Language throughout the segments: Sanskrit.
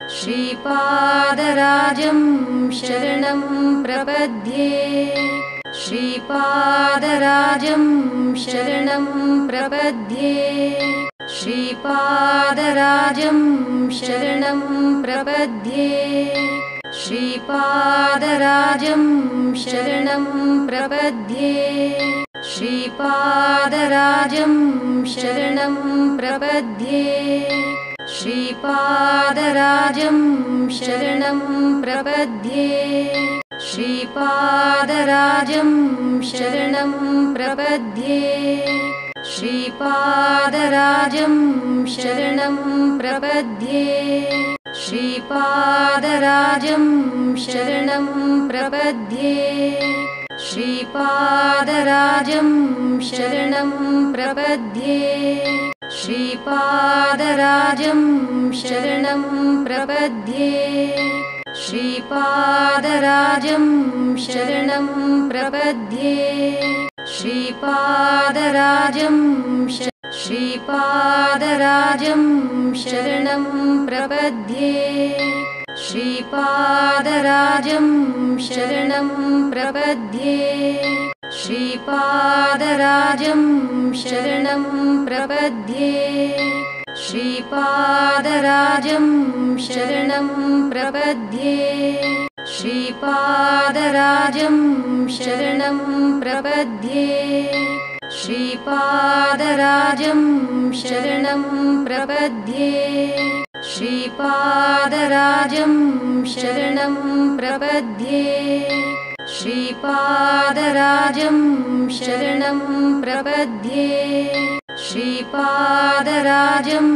श्रीपादराजं शरणं प्रपद्ये श्रीपादराजं शरणं प्रपद्ये श्रीपादराजं शरणं प्रपद्ये श्रीपादराजं शरणं प्रपद्ये श्रीपादराजं शरणं प्रपद्ये श्रीपादराजं शरणं प्रपद्ये श्रीपादराजं शरणं प्रपद्ये श्रीपादराजं शरणं प्रपद्ये श्रीपादराजं शरणं प्रपद्ये श्रीपादराजं शरणं प्रपद्ये श्रीपादराजं शरणं प्रपद्ये श्रीपादराजं शरणं प्रपद्ये श्रीपादराजं श्रीपादराजं शरणं प्रपद्ये श्रीपादराजं शरणं प्रपद्ये श्रीपादराजं शरणं प्रपद्ये श्रीपादराजं शरणं प्रपद्ये श्रीपादराजं शरणं प्रपद्ये श्रीपादराजं शरणं प्रपद्ये श्रीपादराजं शरणं प्रपद्ये श्रीपादराजं शरणं प्रपद्ये श्रीपादराजं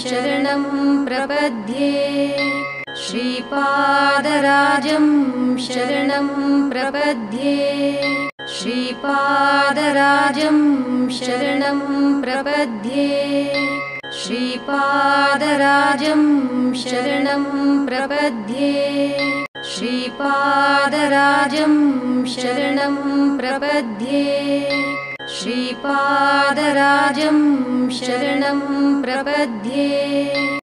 शरणं प्रपद्ये श्रीपादराजं शरणं प्रपद्ये श्रीपादराजं शरणं प्रपद्ये श्रीपादराजं शरणं प्रपद्ये श्रीपादराजं शरणं प्रपद्ये श्रीपादराजं शरणं प्रपद्ये।